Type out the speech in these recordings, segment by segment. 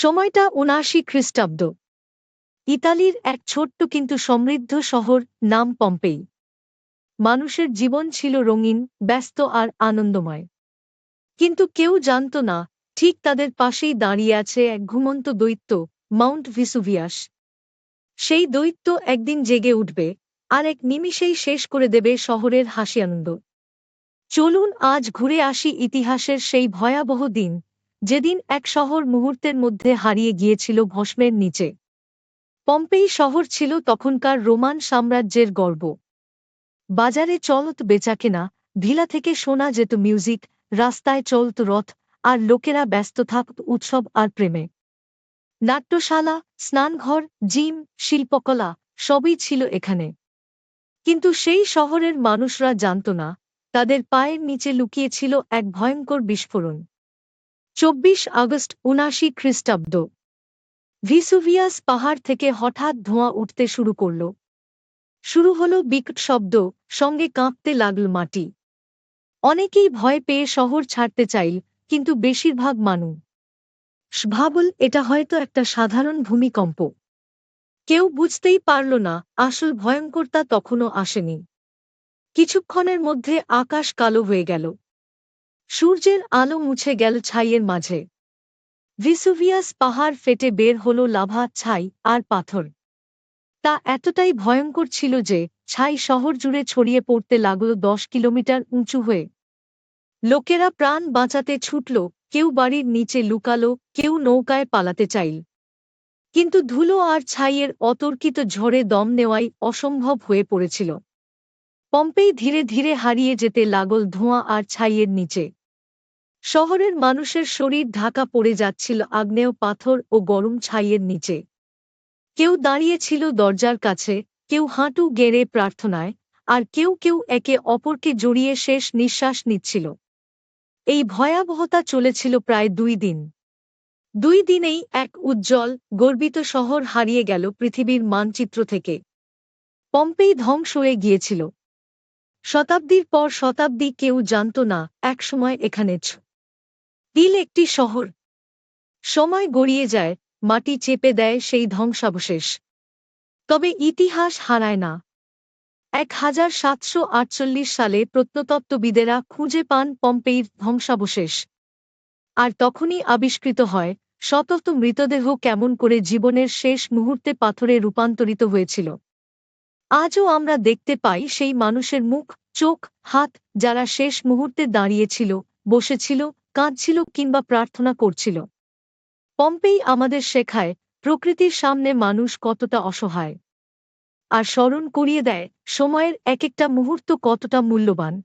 সময়টা ৭৯ খ্রিস্টাব্দ। ইতালির এক ছোট্ট কিন্তু সমৃদ্ধ শহর, নাম পম্পেই। মানুষের জীবন ছিল রঙিন, ব্যস্ত আর আনন্দময়। কিন্তু কেউ জানত না, ঠিক তাদের পাশেই দাঁড়িয়ে আছে এক ঘুমন্ত দৈত্য, মাউন্ট ভিসুভিয়াস। সেই দৈত্য একদিন জেগে উঠবে, আর এক নিমিষেই শেষ করে দেবে শহরের হাসি আনন্দ। চলুন আজ ঘুরে আসি ইতিহাসের সেই ভয়াবহ দিন, যেদিন এক শহর মুহূর্তের মধ্যে হারিয়ে গিয়েছিল ভস্মের নিচে। পম্পেই শহর ছিল তখনকার রোমান সাম্রাজ্যের গর্ব। বাজারে চলত বেচাকেনা, ভিলা থেকে শোনা যেত মিউজিক, রাস্তায় চলত রথ, আর লোকেরা ব্যস্ত থাকত উৎসব আর প্রেমে। নাট্যশালা, স্নানঘর, জিম, শিল্পকলা সবই ছিল এখানে। কিন্তু সেই শহরের মানুষরা জানত না, তাদের পায়ের নিচে লুকিয়েছিল এক ভয়ঙ্কর বিস্ফোরণ। ২৪ আগস্ট ৭৯ খ্রিস্টাব্দ। ভিসুভিয়াস পাহাড় থেকে হঠাৎ ধোঁয়া উঠতে শুরু করল। শুরু হলো বিকট শব্দ, সঙ্গে কাঁপতে লাগল মাটি। অনেকেই ভয় পেয়ে শহর ছাড়তে চাইল, কিন্তু বেশিরভাগ মানুষ ভাবল এটা হয়তো একটা সাধারণ ভূমিকম্প। কেউ বুঝতেই পারল না, আসল ভয়ঙ্করতা তখনও আসেনি। কিছুক্ষণের মধ্যে আকাশ কালো হয়ে গেল। সূর্যের আলো মুছে গেল ছাইয়ের মাঝে। ভিসুভিয়াস পাহাড় ফেটে বের হলো লাভা, ছাই আর পাথর। তা এতটাই ভয়ঙ্কর ছিল যে ছাই শহর জুড়ে ছড়িয়ে পড়তে লাগল ১০ কিলোমিটার উঁচু হয়ে। লোকেরা প্রাণ বাঁচাতে ছুটল, কেউ বাড়ির নিচে লুকালো, কেউ নৌকায় পালাতে চাইল। কিন্তু ধুলো আর ছাইয়ের অতর্কিত ঝড়ে দম নেওয়াই অসম্ভব হয়ে পড়েছিল। পম্পেই ধীরে ধীরে হারিয়ে যেতে লাগল ধোঁয়া আর ছাইয়ের নিচে। শহরের মানুষের শরীর ঢাকা পড়ে যাচ্ছিল আগ্নেয় পাথর ও গরম ছাইয়ের নিচে। কেউ দাঁড়িয়ে ছিল দরজার কাছে, কেউ হাঁটু গেড়ে প্রার্থনায়, আর কেউ কেউ একে অপরকে জড়িয়ে শেষ নিঃশ্বাস নিচ্ছিল। এই ভয়াবহতা চলেছিল প্রায় ২ দিন। ২ দিনেই এক উজ্জ্বল, গর্বিত শহর হারিয়ে গেল পৃথিবীর মানচিত্র থেকে। পম্পেই ধ্বংস হয়ে গিয়েছিল। শতাব্দীর পর শতাব্দী কেউ জানত না একসময় এখানে ছিল একটি শহর। সময় গড়িয়ে যায়, মাটি চেপে দেয় সেই ধ্বংসাবশেষ। তবে ইতিহাস হারায় না। ১৭৪৮ সালে প্রত্নতত্ত্ববিদেরা খুঁজে পান পম্পেইর ধ্বংসাবশেষ। আর তখনই আবিষ্কৃত হয়, শত শত মৃতদেহ কেমন করে জীবনের শেষ মুহূর্তে পাথরে রূপান্তরিত হয়েছিল। আজও আমরা দেখতে পাই সেই মানুষের মুখ, চোখ, হাত, যারা শেষ মুহূর্তে দাঁড়িয়েছিল, বসেছিল, কাঁদছিল কিংবা প্রার্থনা করছিল। পম্পেই আমাদের শেখায়, প্রকৃতির সামনে মানুষ কতটা অসহায়। আর স্মরণ করিয়ে দেয়, সময়ের এক একটা মুহূর্ত কতটা মূল্যবান।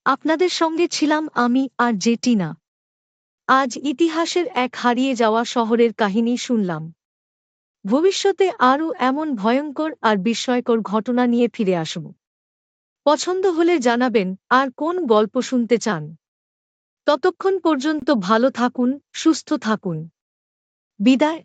আপনাদের সঙ্গে ছিলাম আমি আর জেটিনা। আজ ইতিহাসের এক হারিয়ে যাওয়া শহরের কাহিনী শুনলাম। ভবিষ্যতে আরও এমন ভয়ঙ্কর আর বিস্ময়কর ঘটনা নিয়ে ফিরে আসব। পছন্দ হলে জানাবেন আর কোন গল্প শুনতে চান। ততক্ষণ পর্যন্ত ভালো থাকুন, সুস্থ থাকুন। বিদায়।